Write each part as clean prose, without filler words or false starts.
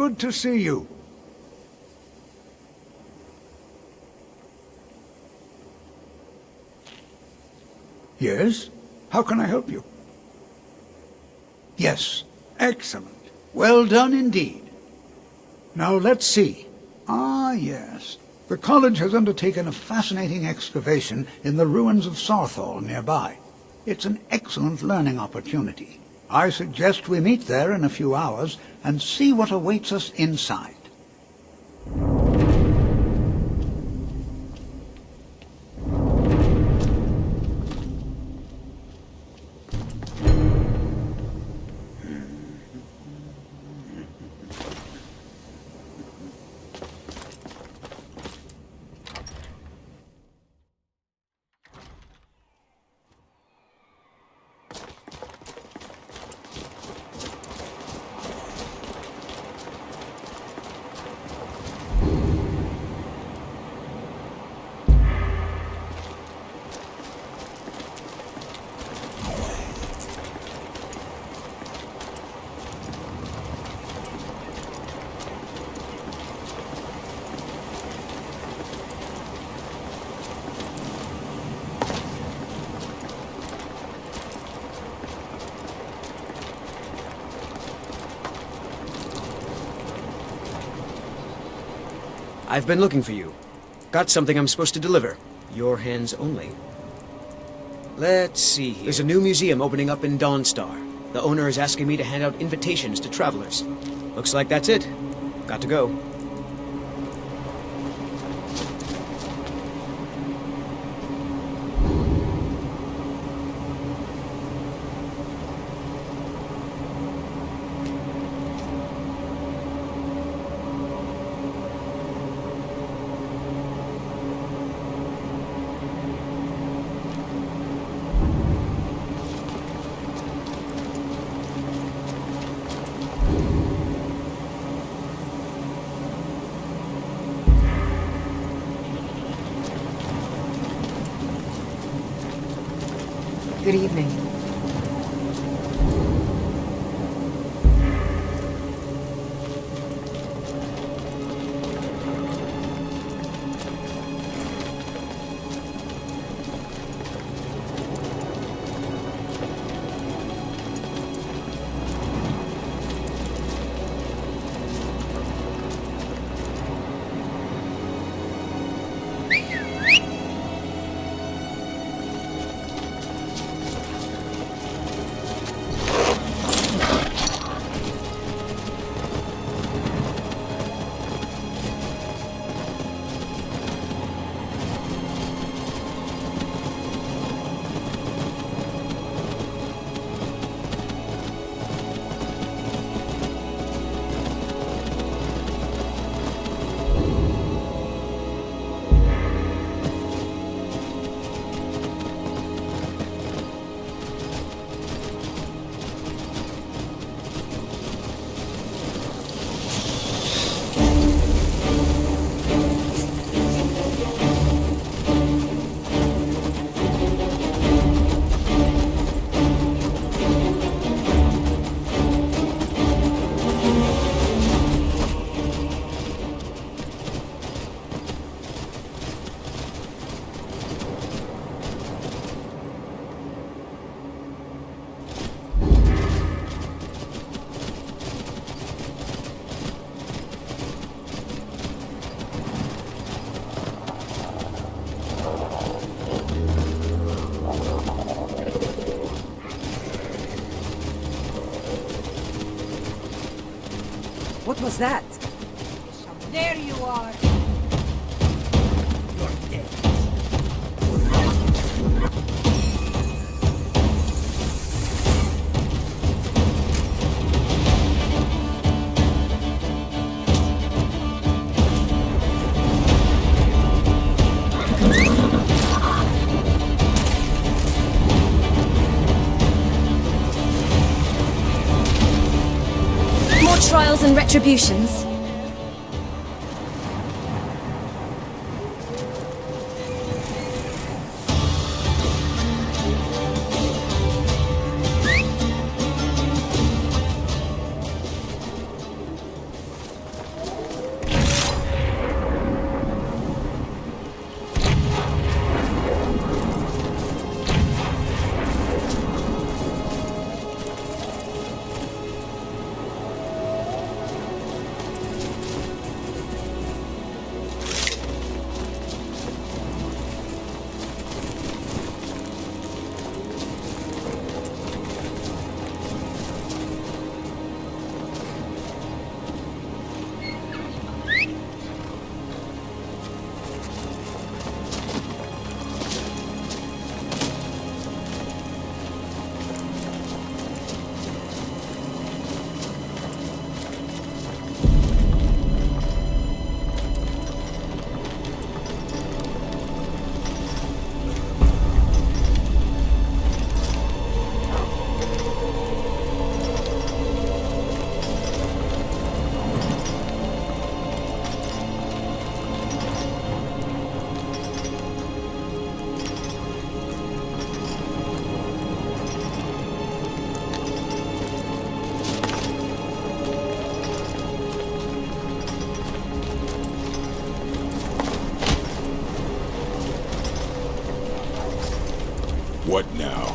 Good to see you. Yes? How can I help you? Yes. Excellent. Well done indeed. Now let's see. Ah, yes. The college has undertaken a fascinating excavation in the ruins of Sarthal nearby. It's an excellent learning opportunity. I suggest we meet there in a few hours and see what awaits us inside. I've been looking for you. Got something I'm supposed to deliver. Your hands only. Let's see here. There's a new museum opening up in Dawnstar. The owner is asking me to hand out invitations to travelers. Looks like that's it. Got to go. Good evening. What was that? There you are! You're dead. More trials and retributions. What now?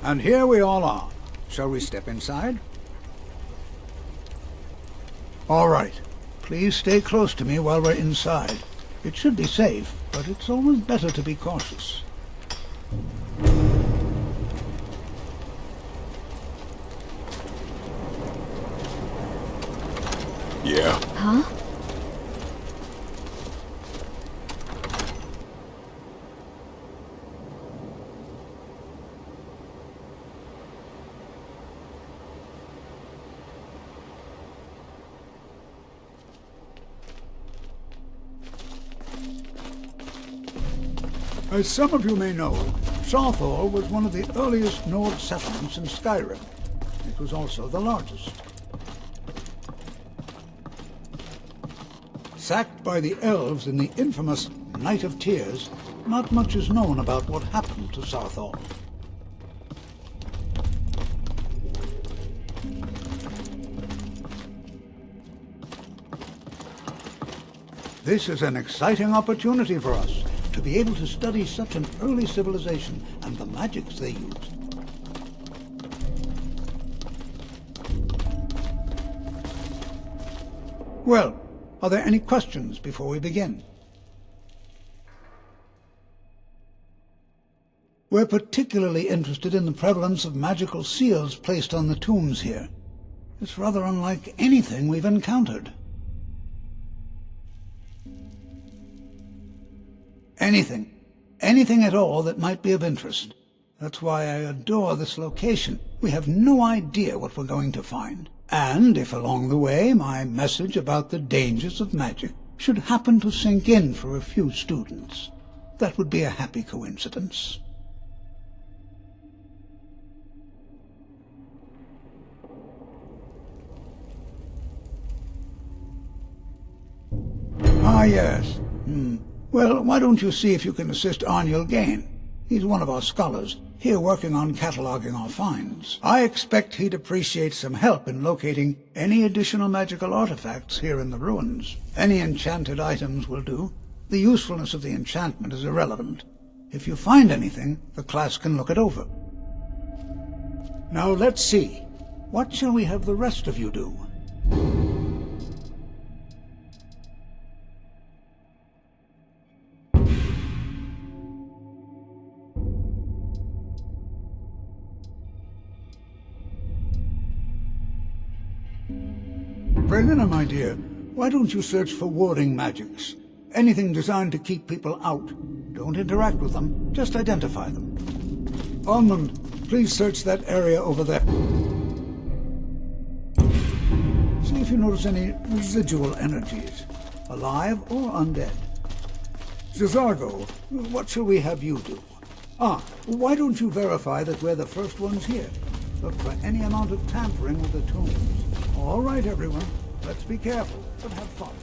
And here we all are. Shall we step inside? All right. Please stay close to me while we're inside. It should be safe, but it's always better to be cautious. Yeah? Huh? As some of you may know, Sarthor was one of the earliest Nord settlements in Skyrim. It was also the largest. Sacked by the elves in the infamous Night of Tears, not much is known about what happened to Sarthor. This is an exciting opportunity for us to be able to study such an early civilization and the magics they used. Well, are there any questions before we begin? We're particularly interested in the prevalence of magical seals placed on the tombs here. It's rather unlike anything we've encountered. Anything at all that might be of interest. That's why I adore this location. We have no idea what we're going to find. And if along the way my message about the dangers of magic should happen to sink in for a few students, that would be a happy coincidence. Ah, yes. Well, why don't you see if you can assist Arniel Gain? He's one of our scholars, here working on cataloging our finds. I expect he'd appreciate some help in locating any additional magical artifacts here in the ruins. Any enchanted items will do. The usefulness of the enchantment is irrelevant. If you find anything, the class can look it over. Now let's see. What shall we have the rest of you do? Brelina, my dear, why don't you search for warding magics? Anything designed to keep people out. Don't interact with them, just identify them. Almond, please search that area over there. See if you notice any residual energies, alive or undead. Zizargo, what shall we have you do? Why don't you verify that we're the first ones here? Look for any amount of tampering with the tombs. All right, everyone. Let's be careful, but have fun.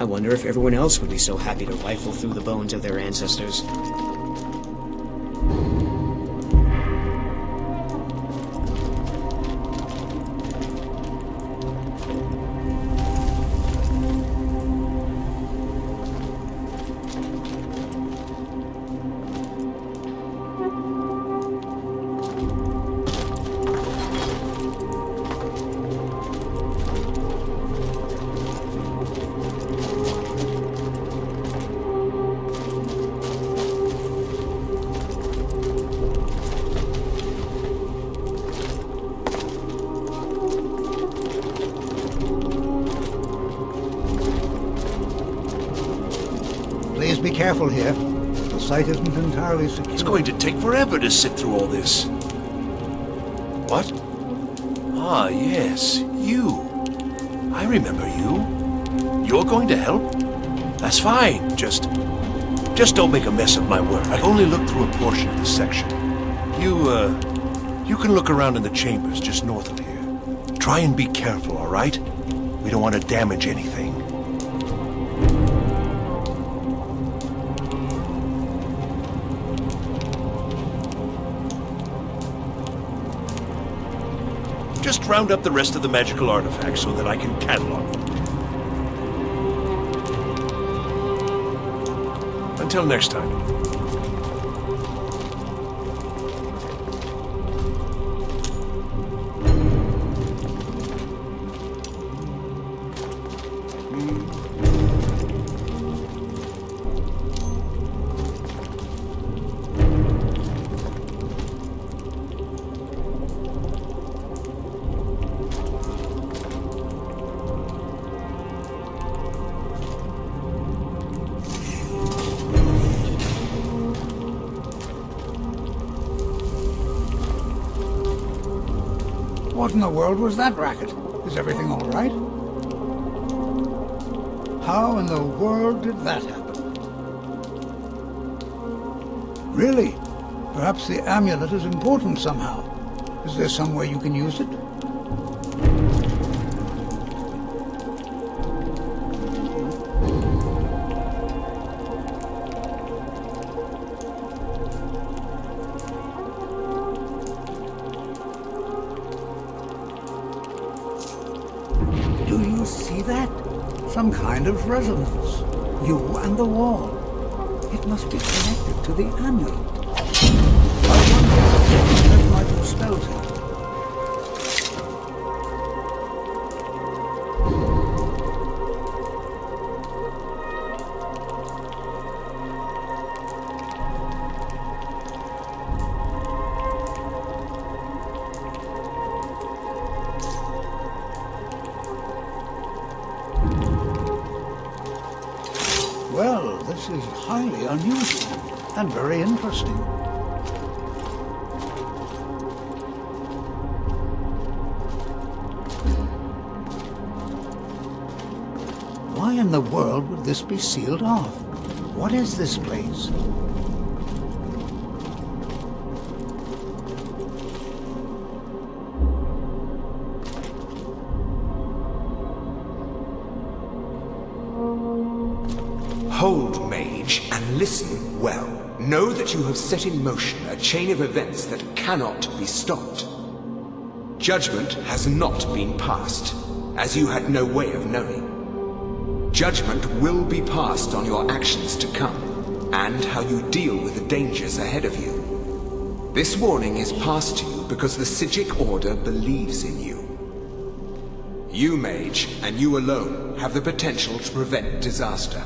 I wonder if everyone else would be so happy to rifle through the bones of their ancestors. Please be careful here. The site isn't entirely secure. It's going to take forever to sift through all this. What? Ah, yes, you. I remember you. You're going to help? That's fine. Just don't make a mess of my work. I only looked through a portion of this section. You can look around in the chambers just north of here. Try and be careful, all right? We don't want to damage anything. Just round up the rest of the magical artifacts so that I can catalog them. Until next time. What in the world was that racket? Is everything all right? How in the world did that happen? Really? Perhaps the amulet is important somehow. Is there some way you can use it? Do you see that? Some kind of resonance. You and the wall. It must be connected to the amulet. I wonder what that might have spelled here. Well, this is highly unusual and very interesting. Why in the world would this be sealed off? What is this place? Hold, mage, and listen well. Know that you have set in motion a chain of events that cannot be stopped. Judgment has not been passed, as you had no way of knowing. Judgment will be passed on your actions to come, and how you deal with the dangers ahead of you. This warning is passed to you because the Psijic Order believes in you. You, mage, and you alone, have the potential to prevent disaster.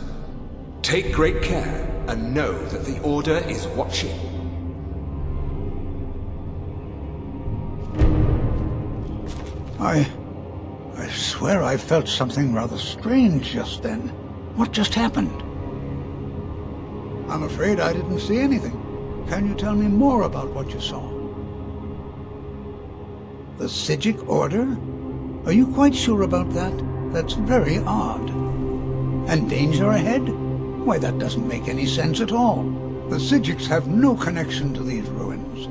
Take great care, and know that the Order is watching. I swear I felt something rather strange just then. What just happened? I'm afraid I didn't see anything. Can you tell me more about what you saw? The Psijic Order? Are you quite sure about that? That's very odd. And danger ahead? Why, that doesn't make any sense at all. The Psijics have no connection to these ruins,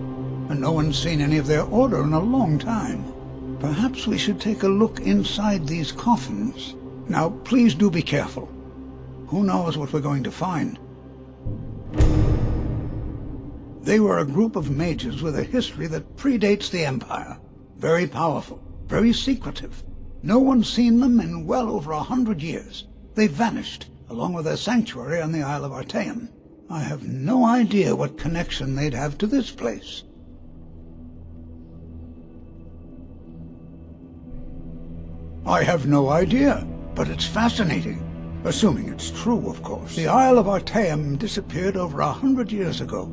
and no one's seen any of their order in a long time. Perhaps we should take a look inside these coffins. Now, please do be careful. who knows what we're going to find. They were a group of mages with a history that predates the Empire. Very powerful, very secretive. No one's seen them in well over 100 years. They vanished, along with their sanctuary on the Isle of Artaeum. I have no idea what connection they'd have to this place. I have no idea, but it's fascinating. Assuming it's true, of course. The Isle of Artaeum disappeared over 100 years ago,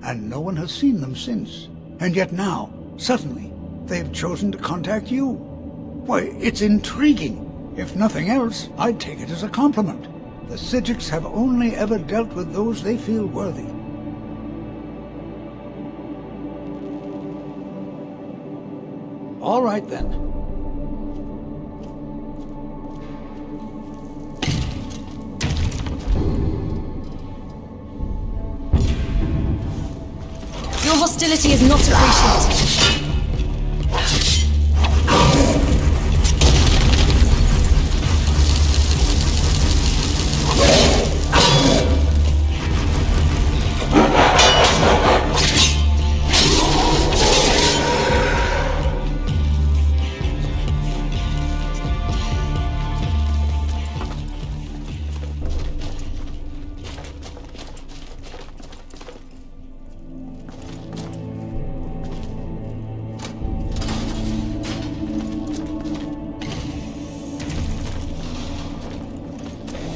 and no one has seen them since. And yet now, suddenly, they've chosen to contact you. Why, it's intriguing. If nothing else, I'd take it as a compliment. The Psijics have only ever dealt with those they feel worthy. All right, then. Your hostility is not appreciated.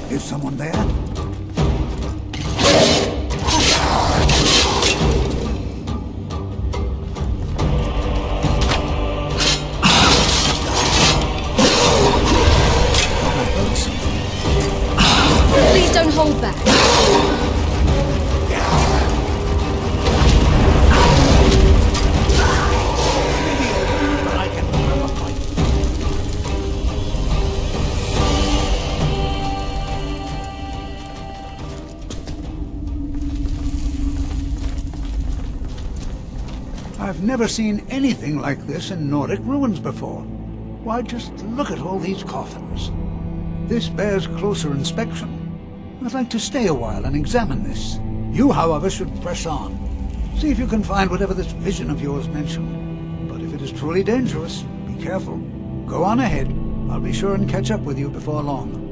Is someone there? Please don't hold back. I've never seen anything like this in Nordic ruins before. Why, just look at all these coffins. This bears closer inspection. I'd like to stay a while and examine this. You, however, should press on. See if you can find whatever this vision of yours mentioned. But if it is truly dangerous, be careful. Go on ahead. I'll be sure and catch up with you before long.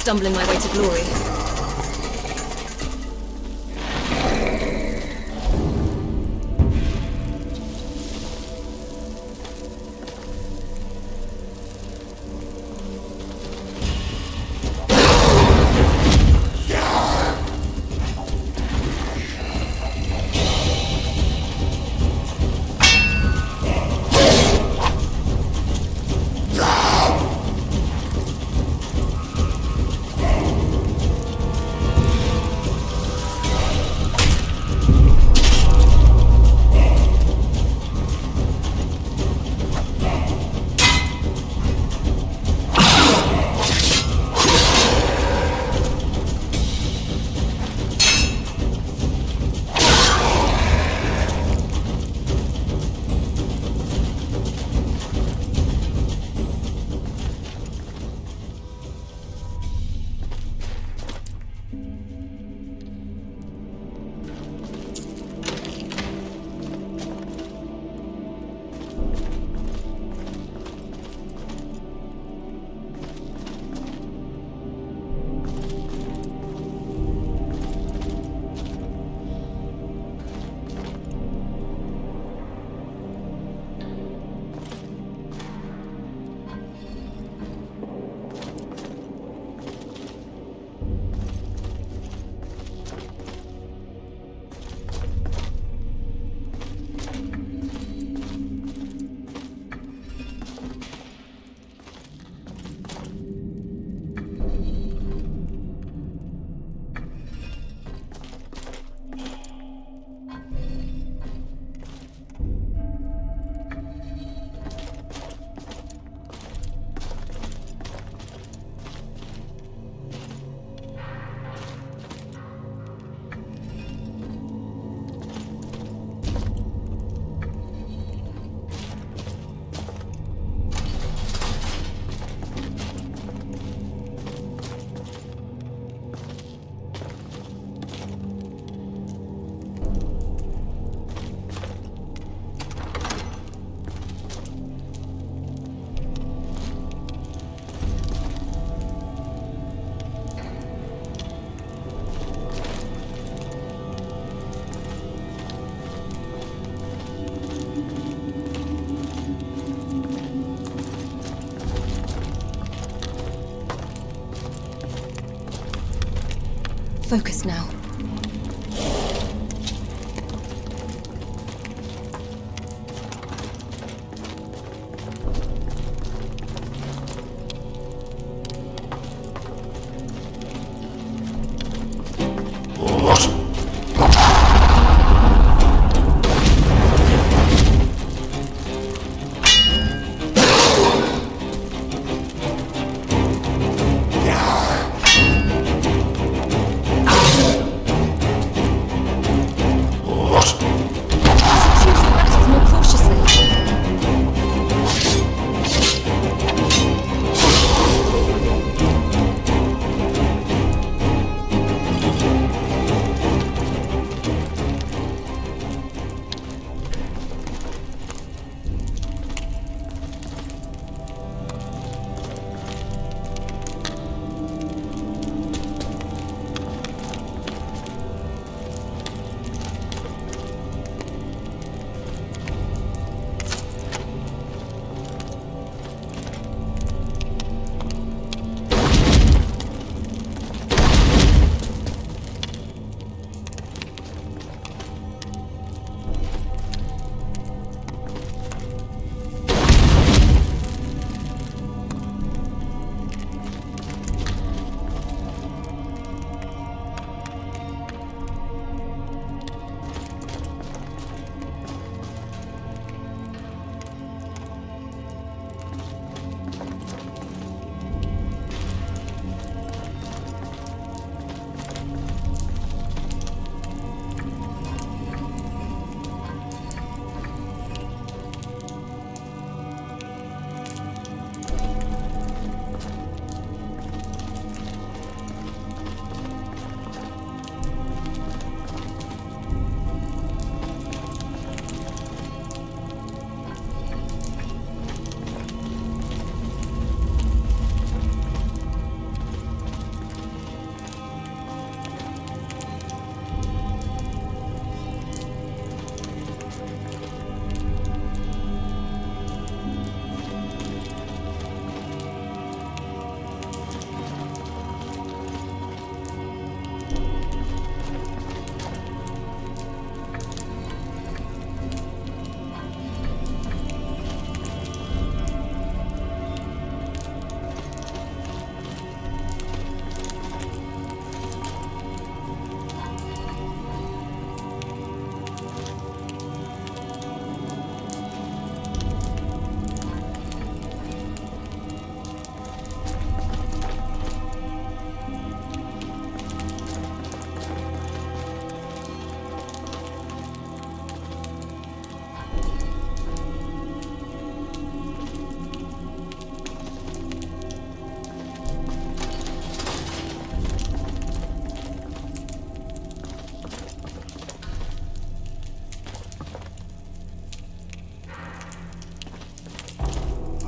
stumbling my way to glory. Focus now.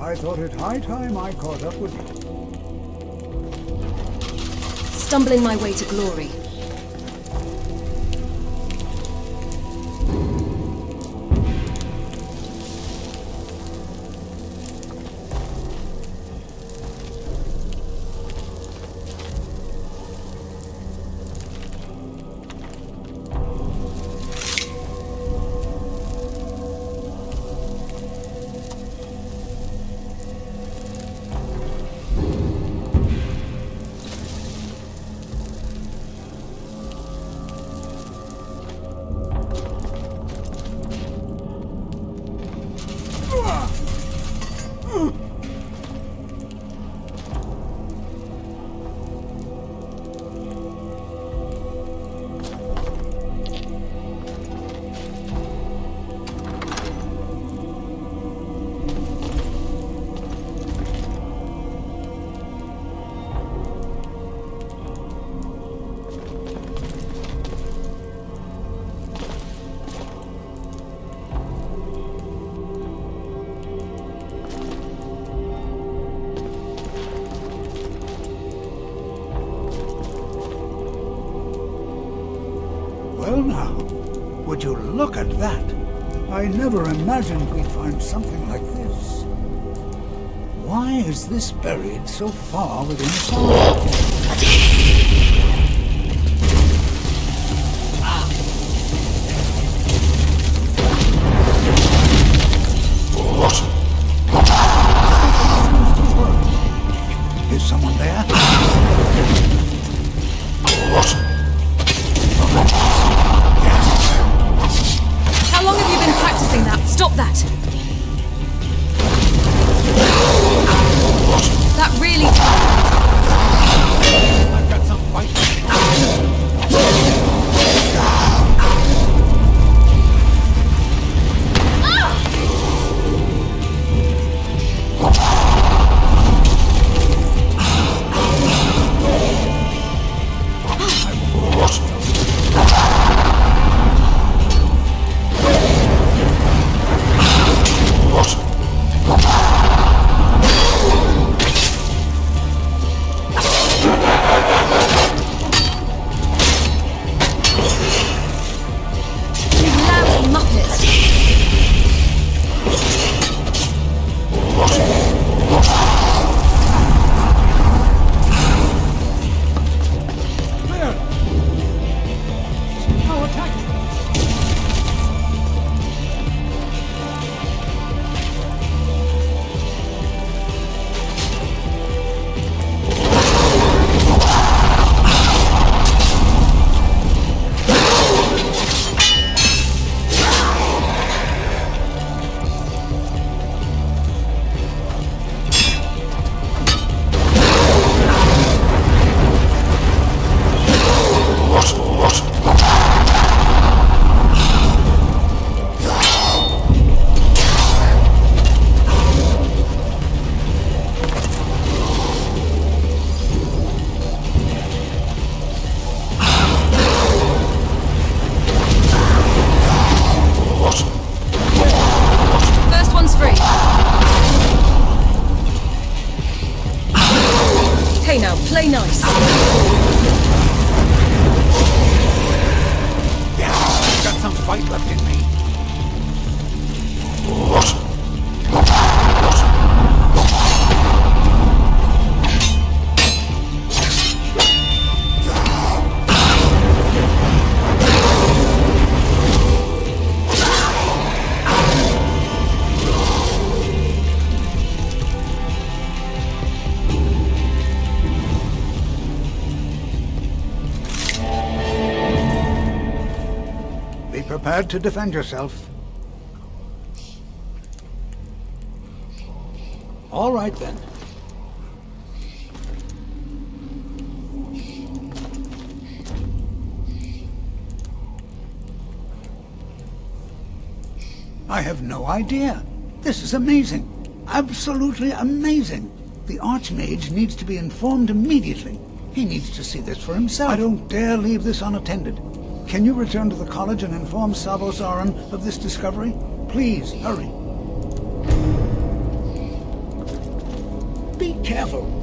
I thought it high time I caught up with you. Stumbling my way to glory. Well now, would you look at that? I never imagined we'd find something like this. Why is this buried so far within Skyrim? Is someone there? How long have you been practicing that? Stop that! That really... I've got some fight. You lousy muppets! Clear! Now attack! First one's free. Okay now, play nice. I've got some fight left in me. Be prepared to defend yourself. All right then. I have no idea. This is amazing. Absolutely amazing. The Archmage needs to be informed immediately. He needs to see this for himself. I don't dare leave this unattended. Can you return to the college and inform Savos Aran of this discovery? Please, hurry. Careful.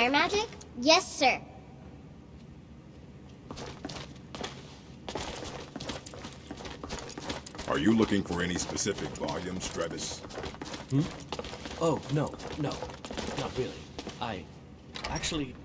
fire magic? Yes, sir. Are you looking for any specific volumes, Travis? Oh, no, not really. Actually...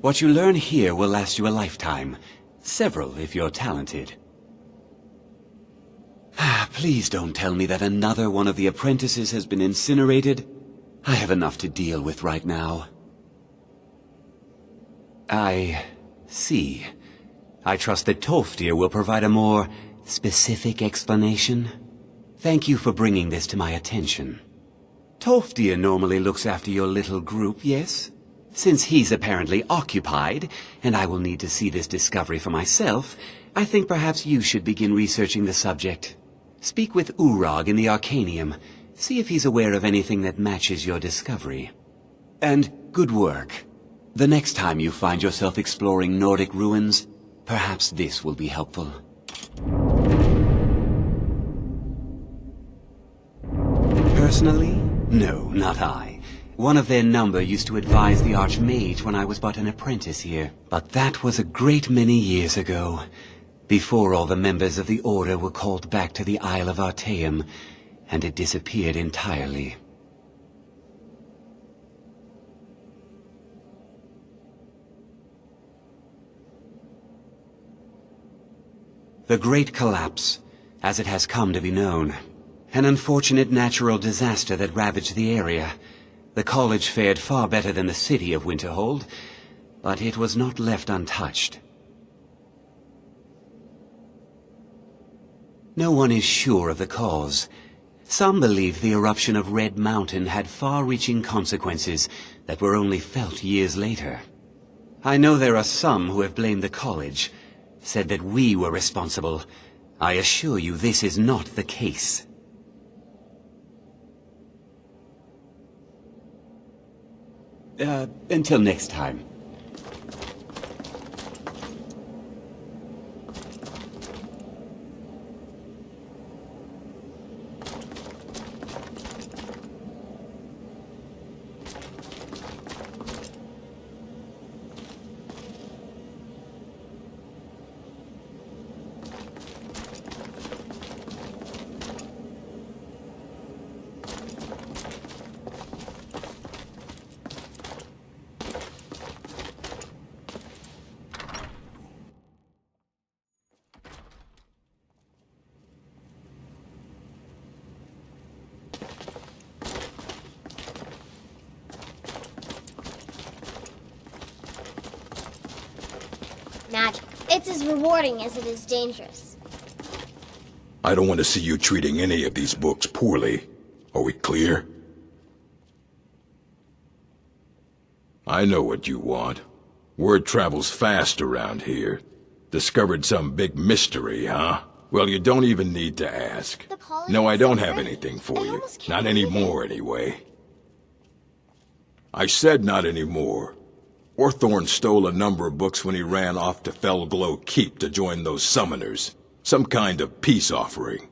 What you learn here will last you a lifetime. Several, if you're talented. Please don't tell me that another one of the apprentices has been incinerated. I have enough to deal with right now. I see. I trust that Tolfdir will provide a more specific explanation. Thank you for bringing this to my attention. Tolfdir normally looks after your little group, yes? Since he's apparently occupied, and I will need to see this discovery for myself, I think perhaps you should begin researching the subject. Speak with Urag in the Arcanium. See if he's aware of anything that matches your discovery. And good work. The next time you find yourself exploring Nordic ruins, perhaps this will be helpful. Personally? No, not I. One of their number used to advise the Archmage when I was but an apprentice here. But that was a great many years ago, before all the members of the Order were called back to the Isle of Artaeum, and it disappeared entirely. The Great Collapse, as it has come to be known. An unfortunate natural disaster that ravaged the area. The college fared far better than the city of Winterhold, but it was not left untouched. No one is sure of the cause. Some believe the eruption of Red Mountain had far-reaching consequences that were only felt years later. I know there are some who have blamed the college, said that we were responsible. I assure you this is not the case. Until next time. Magic. It's as rewarding as it is dangerous. I don't want to see you treating any of these books poorly. Are we clear? I know what you want. Word travels fast around here. Discovered some big mystery, huh? Well, you don't even need to ask. No, I don't have anything for you. Not anymore, anyway. I said not anymore. Orthorn stole a number of books when he ran off to Felglow Keep to join those summoners. Some kind of peace offering.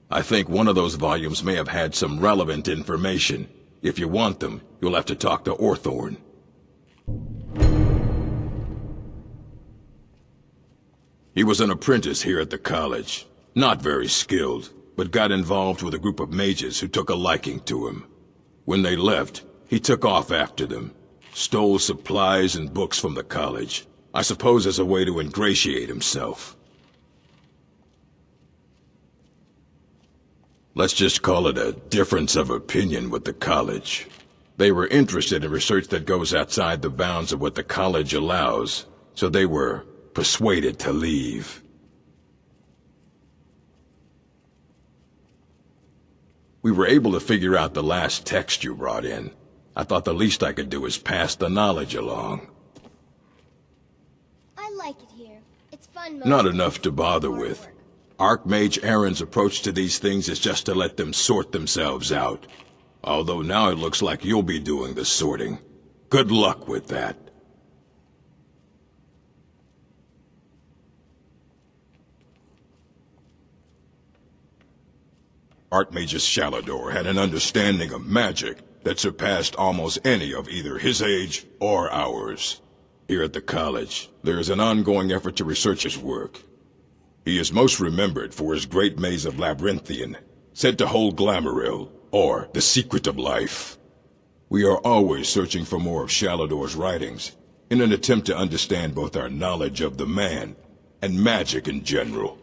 I think one of those volumes may have had some relevant information. If you want them, you'll have to talk to Orthorn. He was an apprentice here at the college. Not very skilled, but got involved with a group of mages who took a liking to him. When they left, he took off after them. Stole supplies and books from the college. I suppose as a way to ingratiate himself. Let's just call it a difference of opinion with the college. They were interested in research that goes outside the bounds of what the college allows, so they were persuaded to leave. We were able to figure out the last text you brought in. I thought the least I could do is pass the knowledge along. I like it here. It's fun. Not enough to bother with. Archmage Aaron's approach to these things is just to let them sort themselves out. Although now it looks like you'll be doing the sorting. Good luck with that. Archmage's Shalador had an understanding of magic that surpassed almost any of either his age or ours. Here at the college, there is an ongoing effort to research his work. He is most remembered for his great maze of Labyrinthian, said to hold Glamouril, or the secret of life. We are always searching for more of Shalador's writings, in an attempt to understand both our knowledge of the man and magic in general.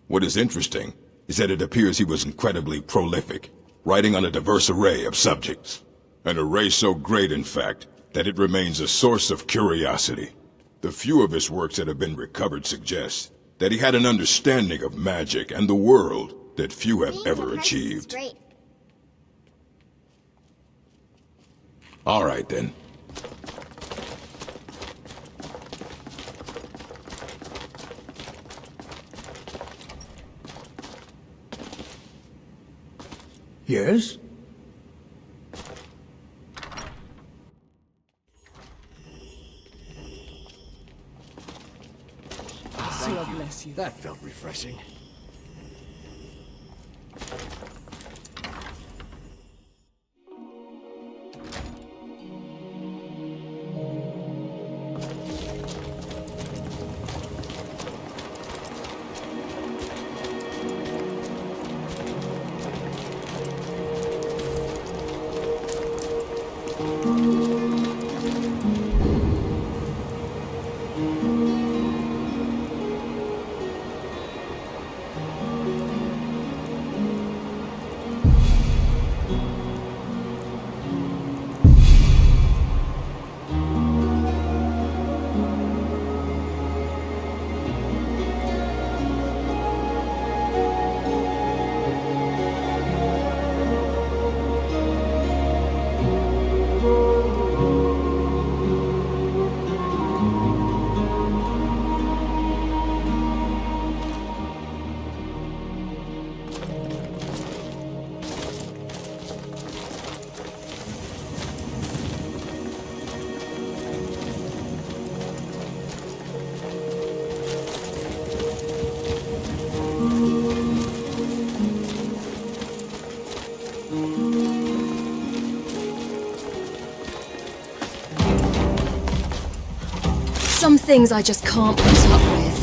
What is interesting is that it appears he was incredibly prolific, writing on a diverse array of subjects. An array so great, in fact, that it remains a source of curiosity. The few of his works that have been recovered suggest that he had an understanding of magic and the world that few have ever achieved. All right, then. Yes? Bless you. That felt refreshing. Some things I just can't put up with.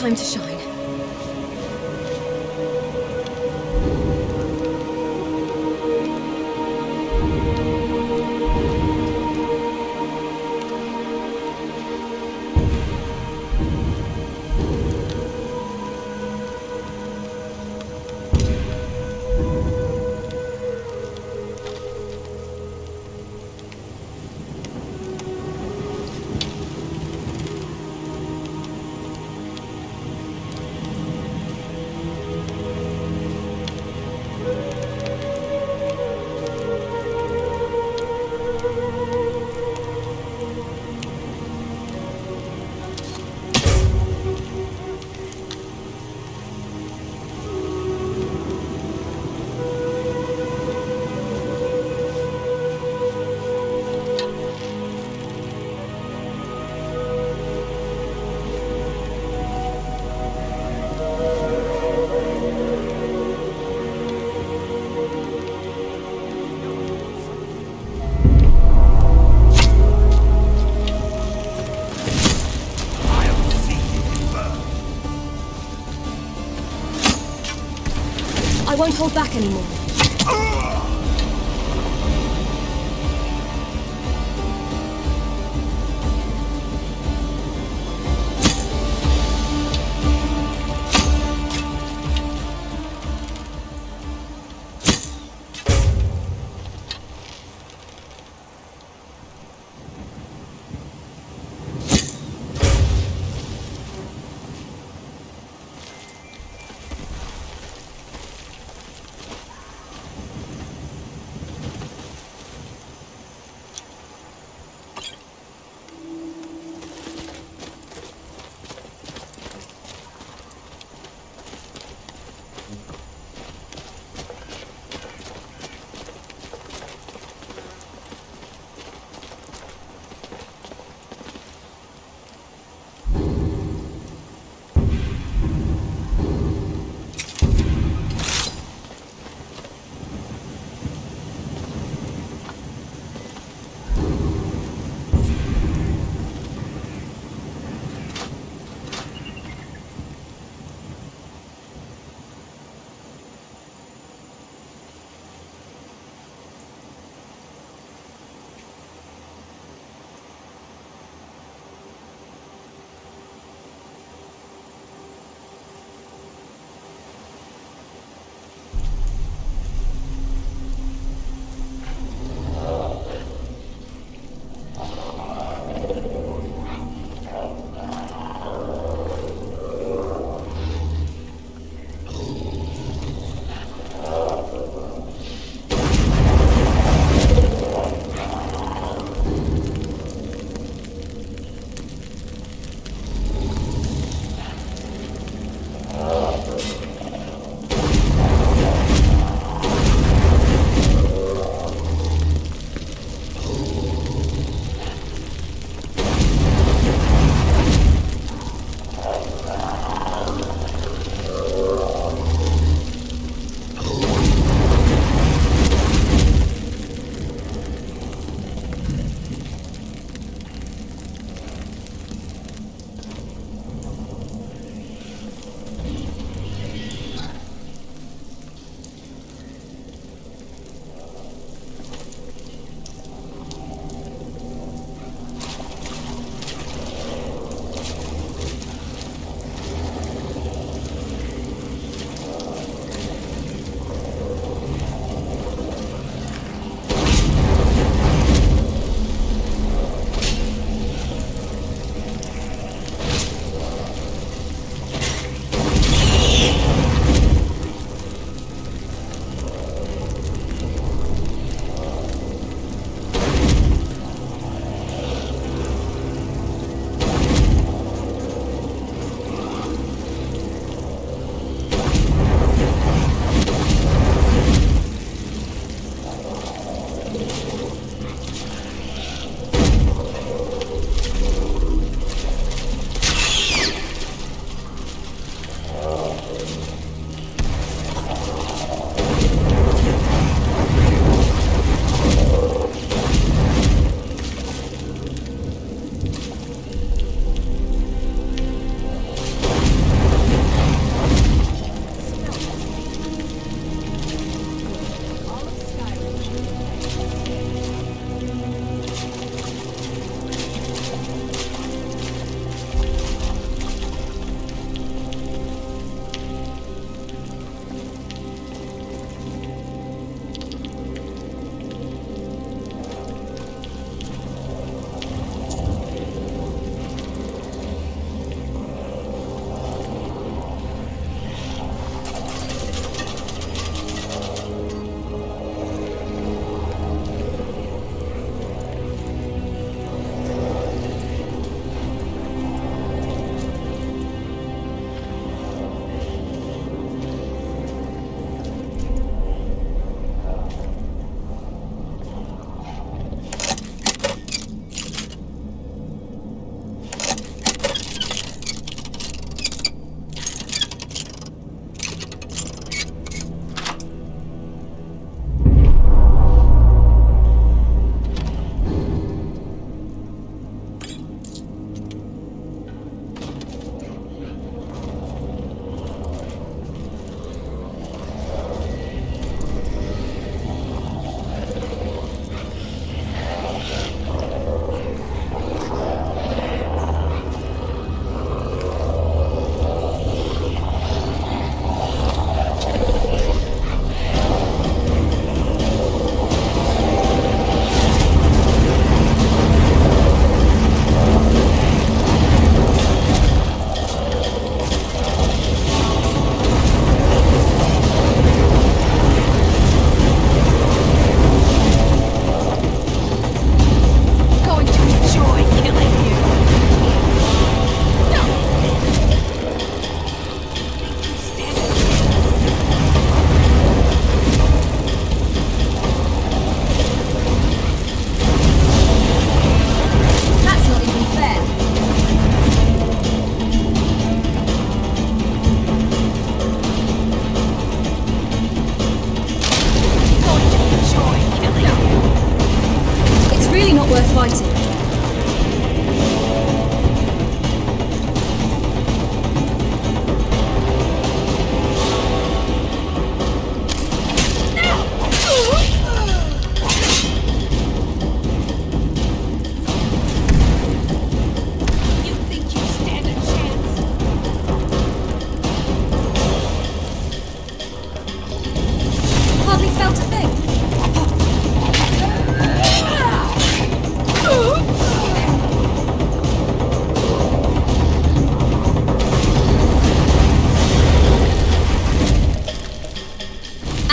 time to shine. I won't hold back anymore.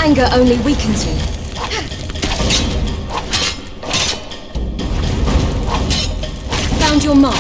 anger only weakens you. Found your mark.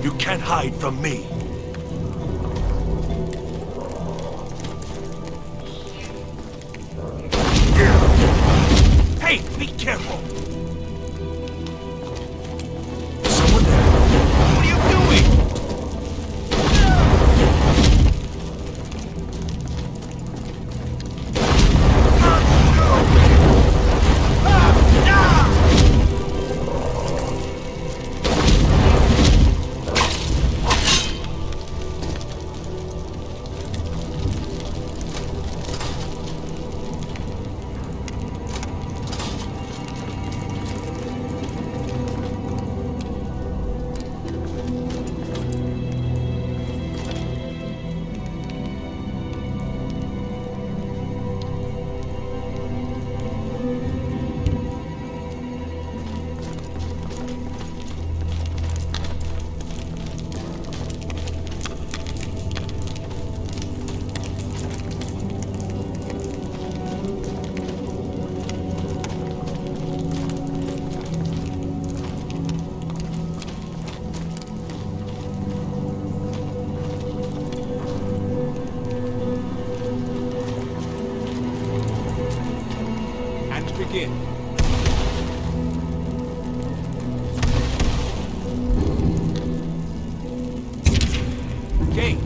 You can't hide from me. Hey, be careful! Someone there? What are you doing? Begin. Okay.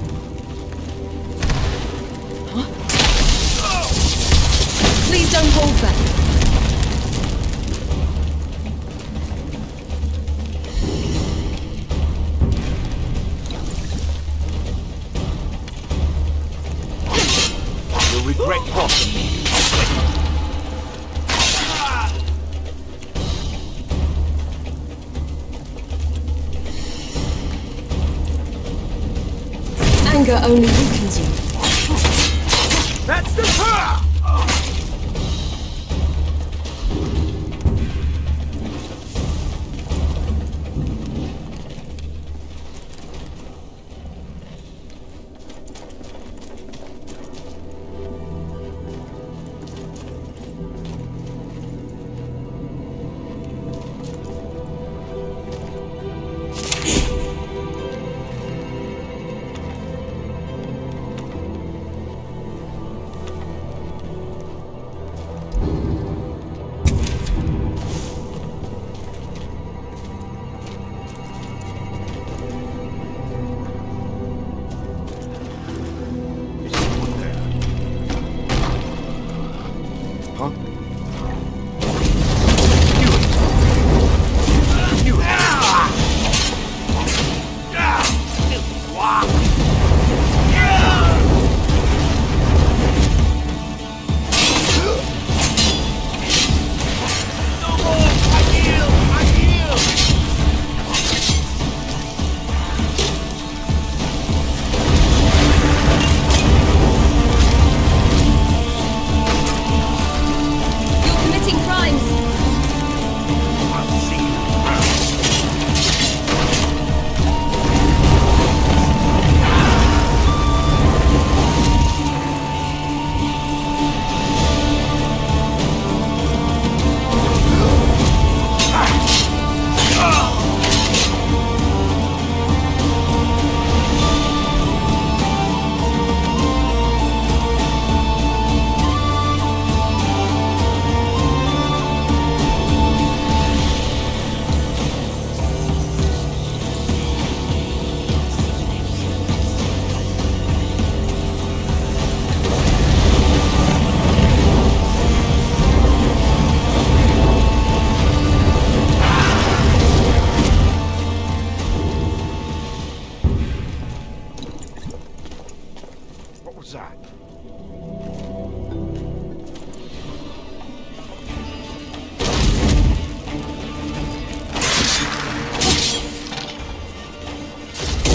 Don't hold back. You'll regret crossing me. Anger only weakens you. That's the power!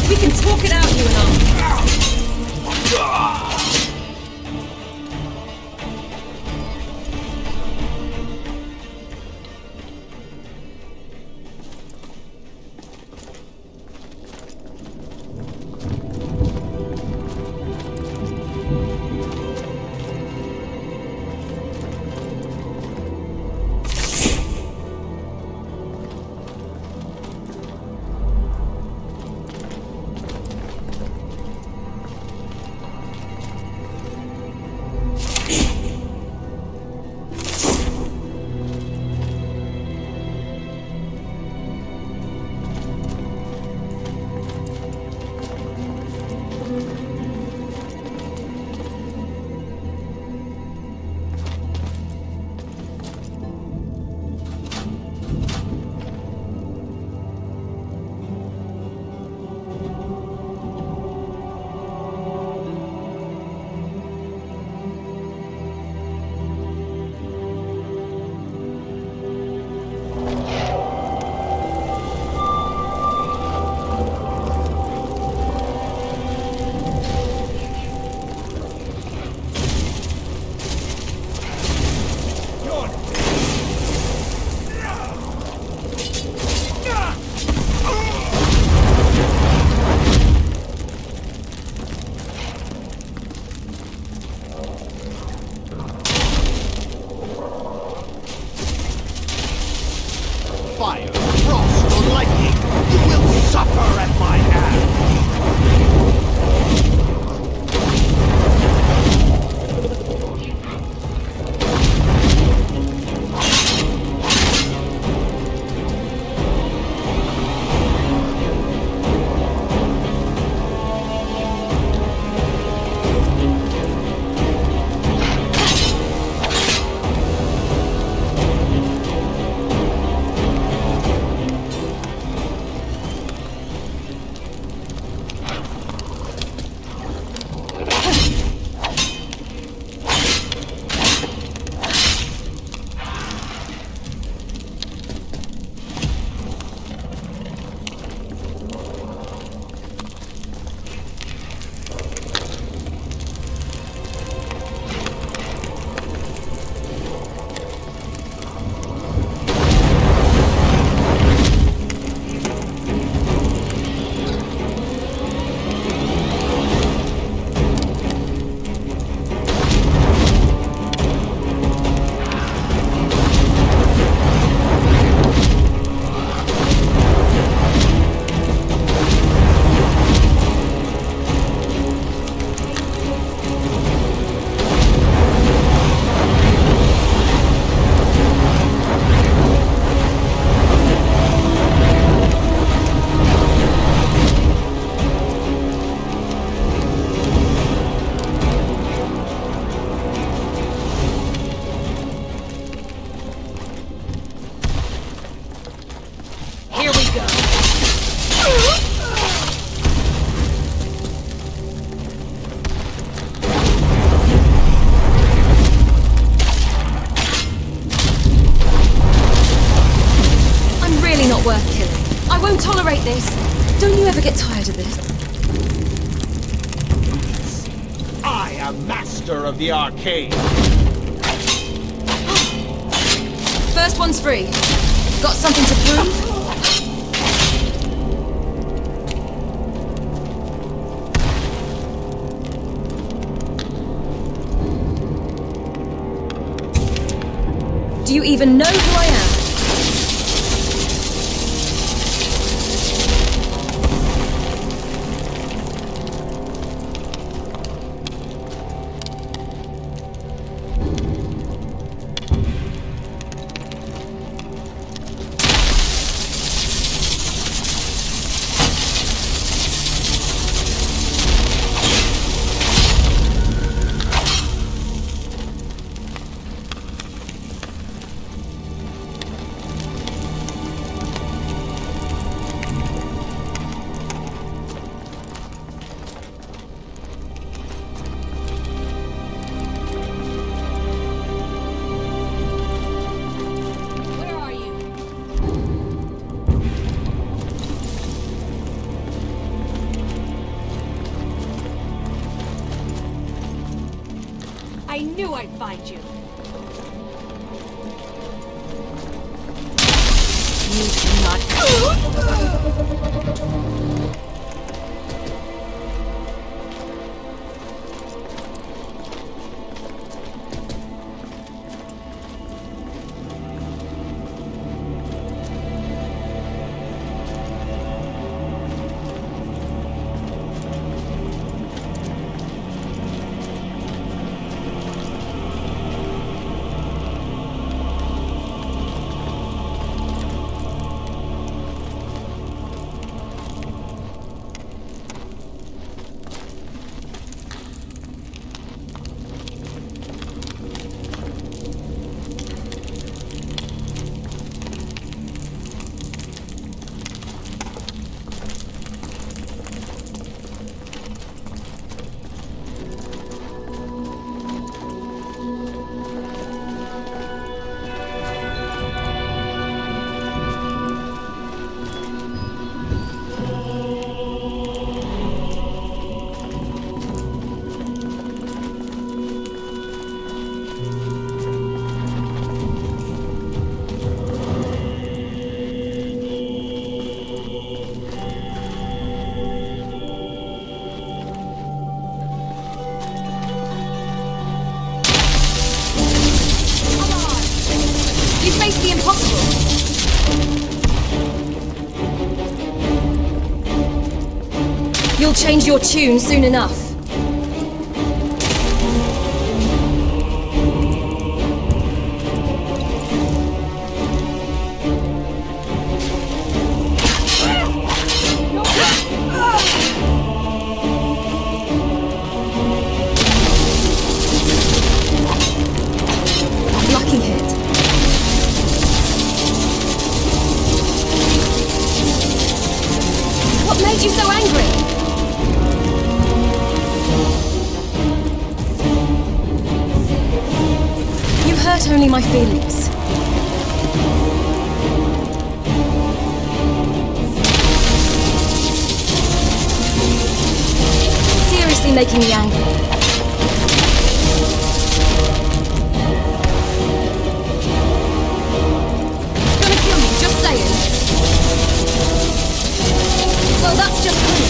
We can talk it out, you and I. tolerate this. Don't you ever get tired of this? I am master of the arcane. First one's free. Got something to prove? Do you even know who I am? Where are you? I knew I'd find you. You cannot. You faced the impossible. You'll change your tune soon enough. Lucky hit. What made you so angry? You hurt only my feelings. Seriously making me angry. Gonna kill me, just saying. Well, that's just rude.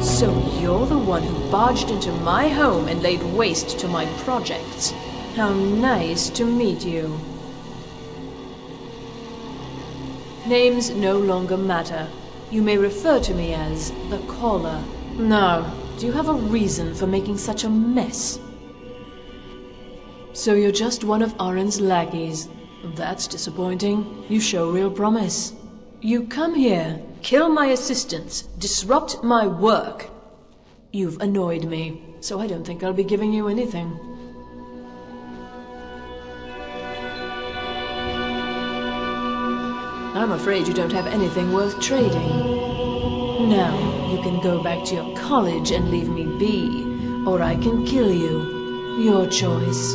So you're the one who barged into my home and laid waste to my projects. How nice to meet you. Names no longer matter. You may refer to me as the Caller. Now, do you have a reason for making such a mess? So you're just one of Arin's lackeys. That's disappointing. You show real promise. You come here, kill my assistants, disrupt my work. You've annoyed me, so I don't think I'll be giving you anything. I'm afraid you don't have anything worth trading. Now, you can go back to your college and leave me be, or I can kill you. Your choice.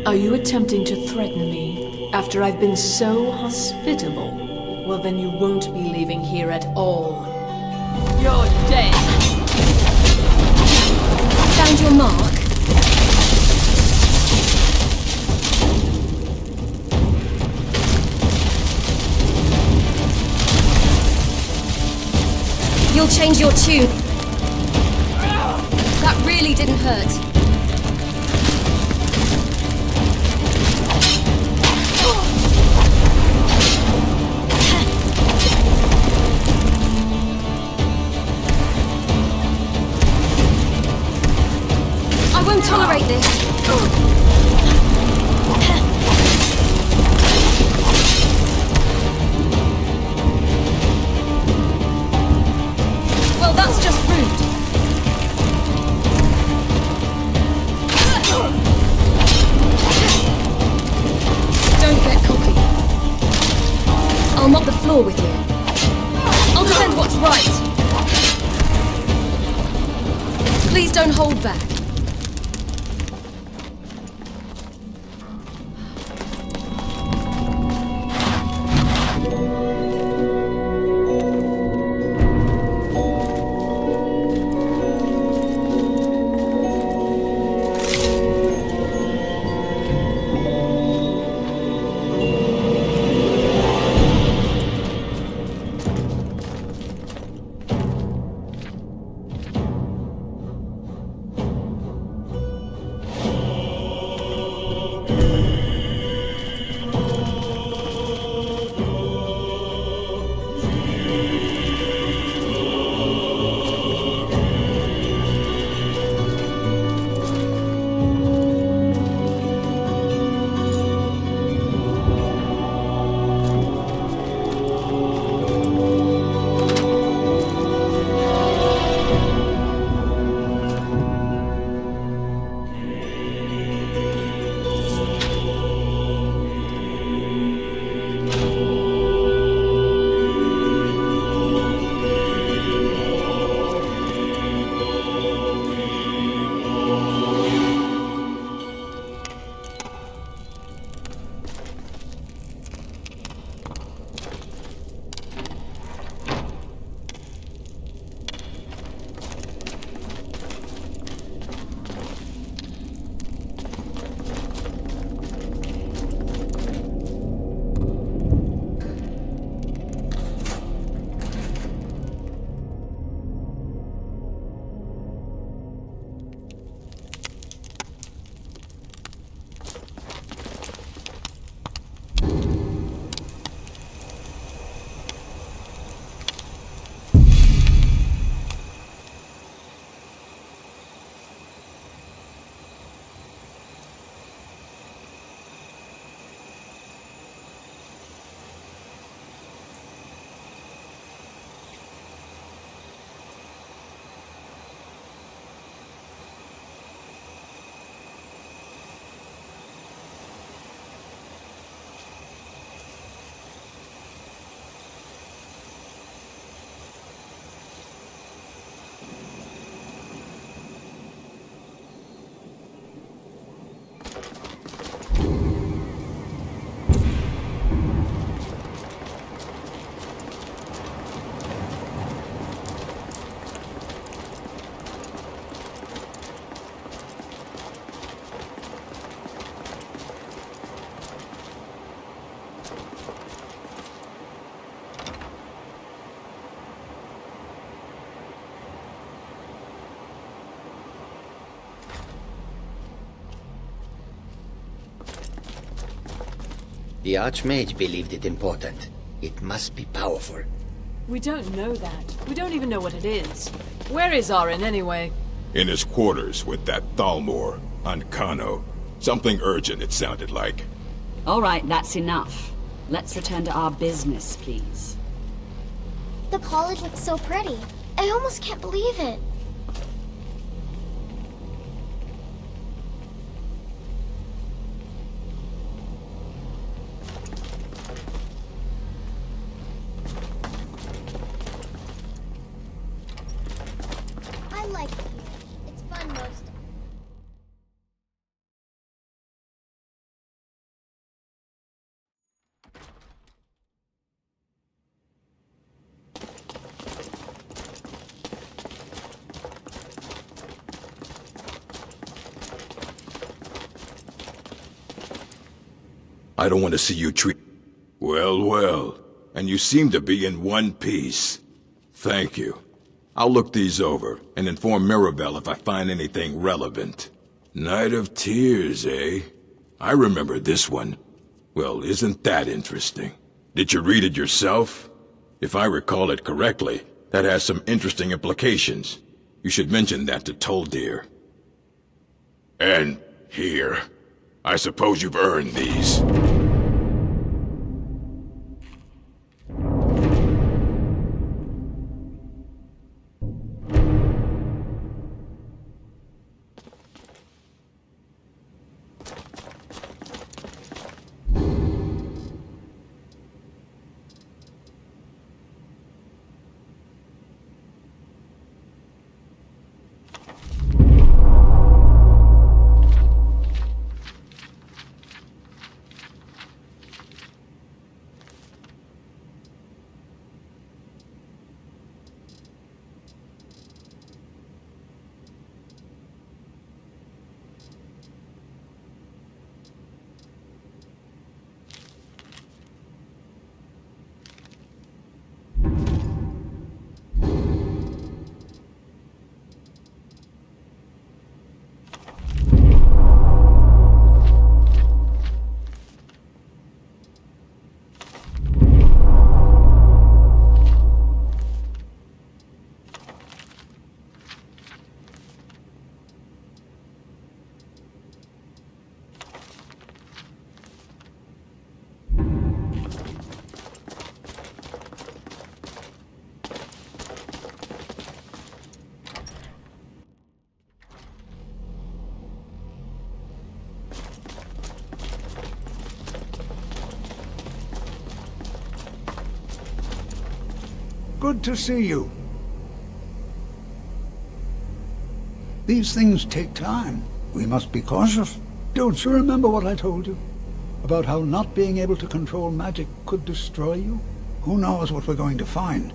Are you attempting to threaten me after I've been so hospitable? Well, then you won't be leaving here at all. You're dead! Found your mark? You'll change your tune. That really didn't hurt. I won't tolerate this. Well, that's just rude. Don't get cocky. I'll mop the floor with you. I'll defend what's right. Please don't hold back. The Archmage believed it important. It must be powerful. We don't know that. We don't even know what it is. Where is Arin, anyway? In his quarters with that Thalmor on Kano. Something urgent, it sounded like. All right, that's enough. Let's return to our business, please. The college looks so pretty. I almost can't believe it. I like it here. It's fun most. I don't want to see you treat... Well, well. And you seem to be in one piece. Thank you. I'll look these over and inform Mirabelle if I find anything relevant. Night of Tears, eh? I remember this one. Well, isn't that interesting? Did you read it yourself? If I recall it correctly, that has some interesting implications. You should mention that to Toldir. And here. I suppose you've earned these. Good to see you. These things take time. We must be cautious. Don't you remember what I told you? About how not being able to control magic could destroy you? Who knows what we're going to find?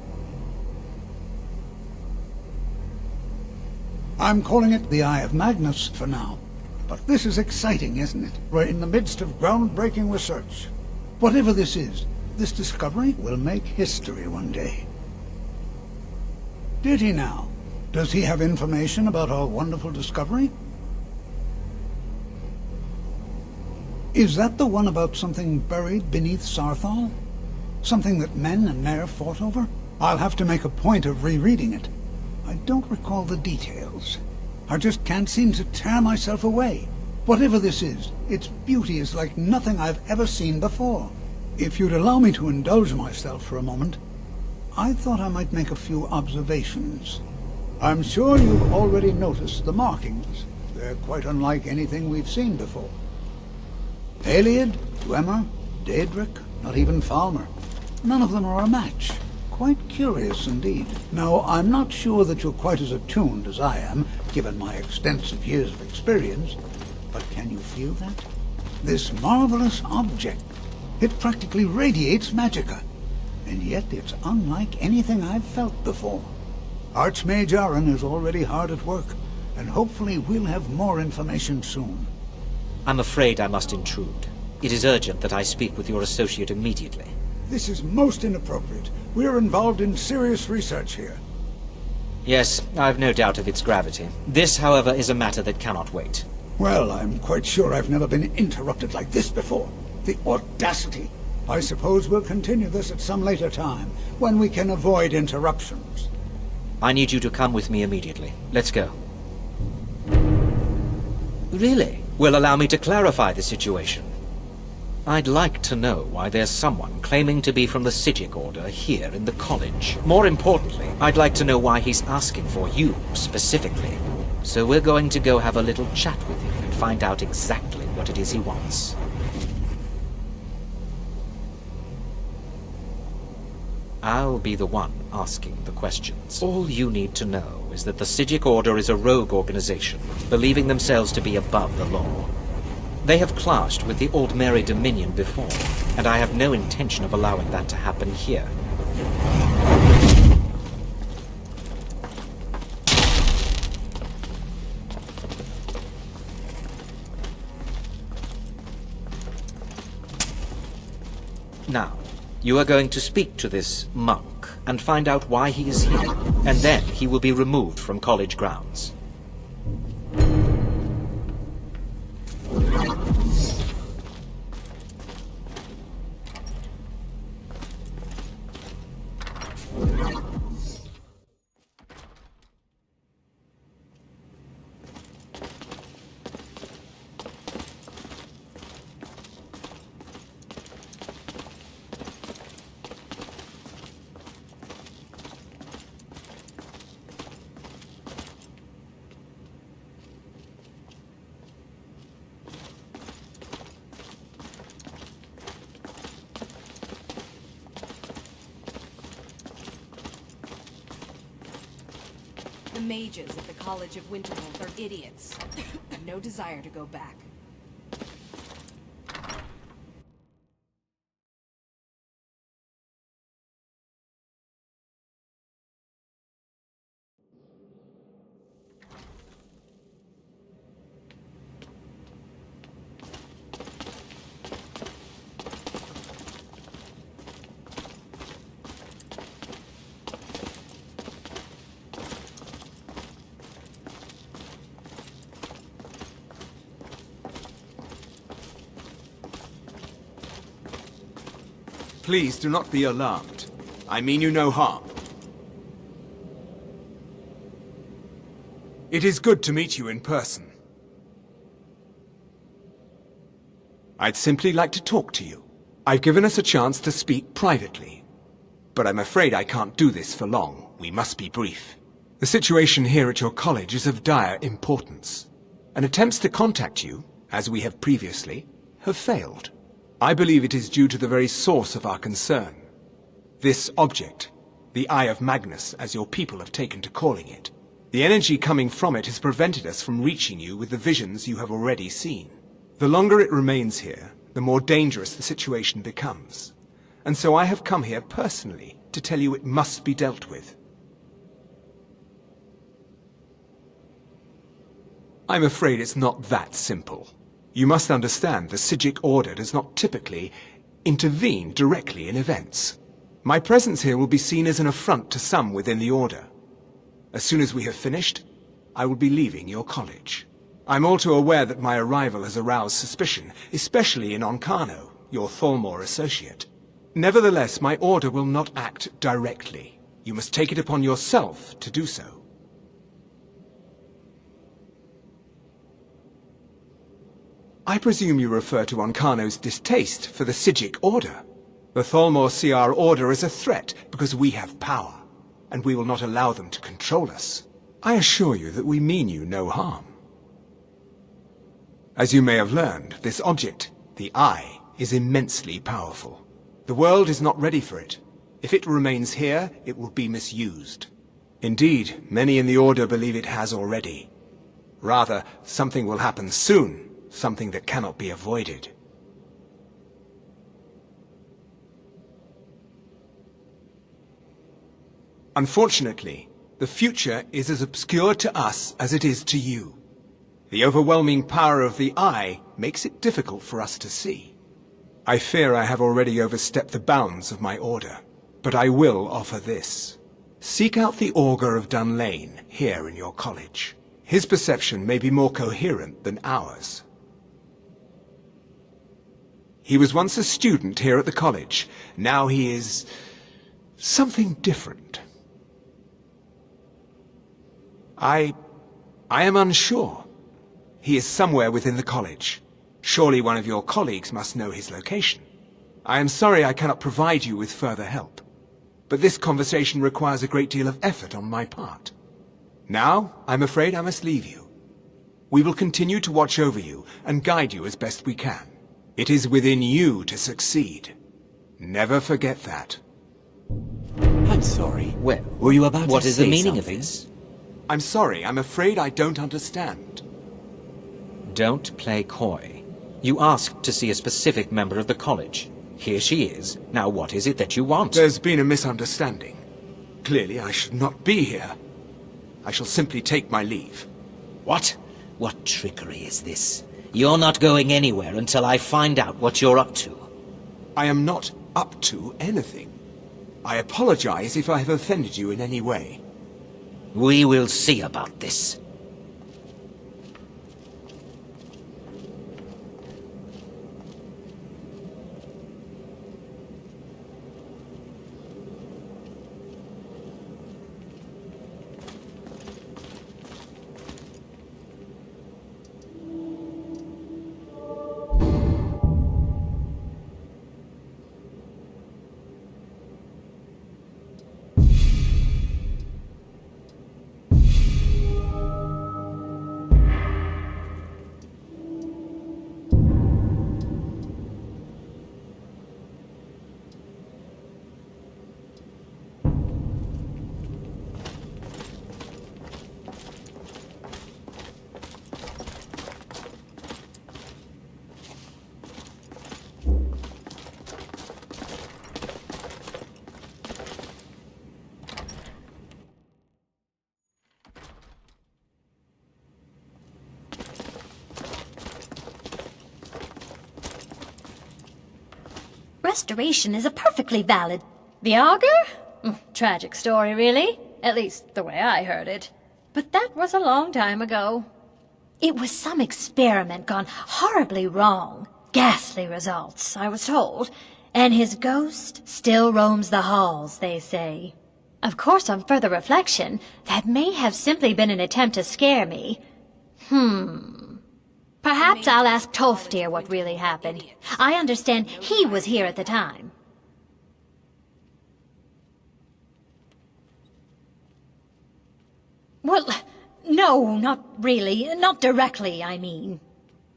I'm calling it the Eye of Magnus for now. But this is exciting, isn't it? We're in the midst of groundbreaking research. Whatever this is, this discovery will make history one day. Did he now? Does he have information about our wonderful discovery? Is that the one about something buried beneath Sarthal? Something that men and Mare fought over? I'll have to make a point of rereading it. I don't recall the details. I just can't seem to tear myself away. Whatever this is, its beauty is like nothing I've ever seen before. If you'd allow me to indulge myself for a moment, I thought I might make a few observations. I'm sure you've already noticed the markings. They're quite unlike anything we've seen before. Haliod, Dwemer, Daedric, not even Falmer. None of them are a match. Quite curious indeed. Now, I'm not sure that you're quite as attuned as I am, given my extensive years of experience, but can you feel that? This marvelous object, it practically radiates magicka. And yet it's unlike anything I've felt before. Archmage Arin is already hard at work, and hopefully we'll have more information soon. I'm afraid I must intrude. It is urgent that I speak with your associate immediately. This is most inappropriate. We're involved in serious research here. Yes, I've no doubt of its gravity. This, however, is a matter that cannot wait. Well, I'm quite sure I've never been interrupted like this before. The audacity! I suppose we'll continue this at some later time, when we can avoid interruptions. I need you to come with me immediately. Let's go. Really? Will allow me to clarify the situation. I'd like to know why there's someone claiming to be from the Psijic Order here in the college. More importantly, I'd like to know why he's asking for you, specifically. So we're going to go have a little chat with him and find out exactly what it is he wants. I'll be the one asking the questions. All you need to know is that the Psijic Order is a rogue organization, believing themselves to be above the law. They have clashed with the Aldmeri Dominion before, and I have no intention of allowing that to happen here. Now, you are going to speak to this monk and find out why he is here, and then he will be removed from college grounds. The mages at the College of Winterhold are idiots. No desire to go back. Please do not be alarmed. I mean you no harm. It is good to meet you in person. I'd simply like to talk to you. I've given us a chance to speak privately. But I'm afraid I can't do this for long. We must be brief. The situation here at your college is of dire importance, and attempts to contact you, as we have previously, have failed. I believe it is due to the very source of our concern. This object, the Eye of Magnus, as your people have taken to calling it. The energy coming from it has prevented us from reaching you with the visions you have already seen. The longer it remains here, the more dangerous the situation becomes. And so I have come here personally to tell you it must be dealt with. I'm afraid it's not that simple. You must understand the Psijic Order does not typically intervene directly in events. My presence here will be seen as an affront to some within the Order. As soon as we have finished, I will be leaving your college. I'm all too aware that my arrival has aroused suspicion, especially in Onkano, your Thalmor associate. Nevertheless, my Order will not act directly. You must take it upon yourself to do so. I presume you refer to Onkano's distaste for the Psijic Order. The Thalmor see our Order as a threat because we have power, and we will not allow them to control us. I assure you that we mean you no harm. As you may have learned, this object, the Eye, is immensely powerful. The world is not ready for it. If it remains here, it will be misused. Indeed, many in the Order believe it has already. Rather, something will happen soon. Something that cannot be avoided. Unfortunately, the future is as obscure to us as it is to you. The overwhelming power of the Eye makes it difficult for us to see. I fear I have already overstepped the bounds of my Order, but I will offer this. Seek out the Augur of Dunlane here in your college. His perception may be more coherent than ours. He was once a student here at the college. Now he is something different. I am unsure. He is somewhere within the college. Surely one of your colleagues must know his location. I am sorry I cannot provide you with further help, but this conversation requires a great deal of effort on my part. Now, I'm afraid I must leave you. We will continue to watch over you and guide you as best we can. It is within you to succeed. Never forget that. I'm sorry. Well, were you about to say what is the meaning something? of this? I'm sorry, I'm afraid I don't understand. Don't play coy. You asked to see a specific member of the college. Here she is. Now what is it that you want? There's been a misunderstanding. Clearly I should not be here. I shall simply take my leave. What? What trickery is this? You're not going anywhere until I find out what you're up to. I am not up to anything. I apologize if I have offended you in any way. We will see about this. Restoration is a perfectly valid... The augur? Tragic story, really. At least, the way I heard it. But that was a long time ago. It was some experiment gone horribly wrong. Ghastly results, I was told. And his ghost still roams the halls, they say. Of course, on further reflection, that may have simply been an attempt to scare me. Perhaps I'll ask Tolfdir what really happened. I understand he was here at the time. Well, no, not really. Not directly, I mean.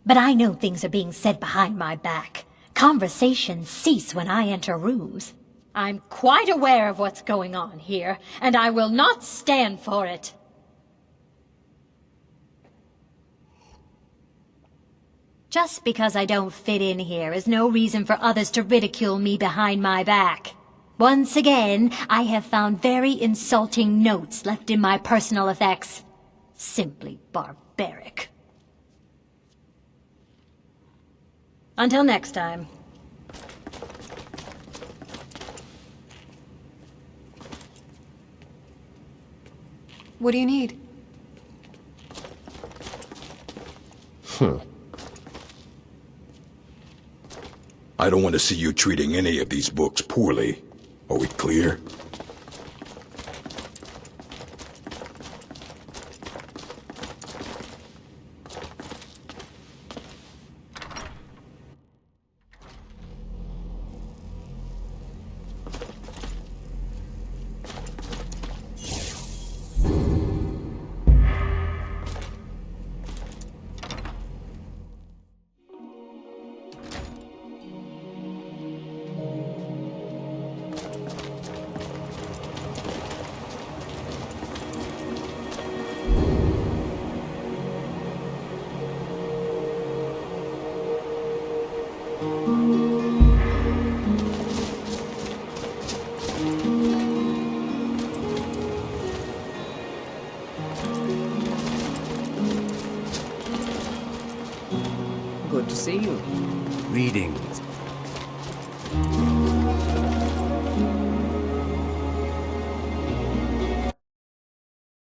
But I know things are being said behind my back. Conversations cease when I enter rooms. I'm quite aware of what's going on here, and I will not stand for it. Just because I don't fit in here is no reason for others to ridicule me behind my back. Once again, I have found very insulting notes left in my personal effects. Simply barbaric. Until next time. What do you need? I don't want to see you treating any of these books poorly. Are we clear? Good to see you. Greetings.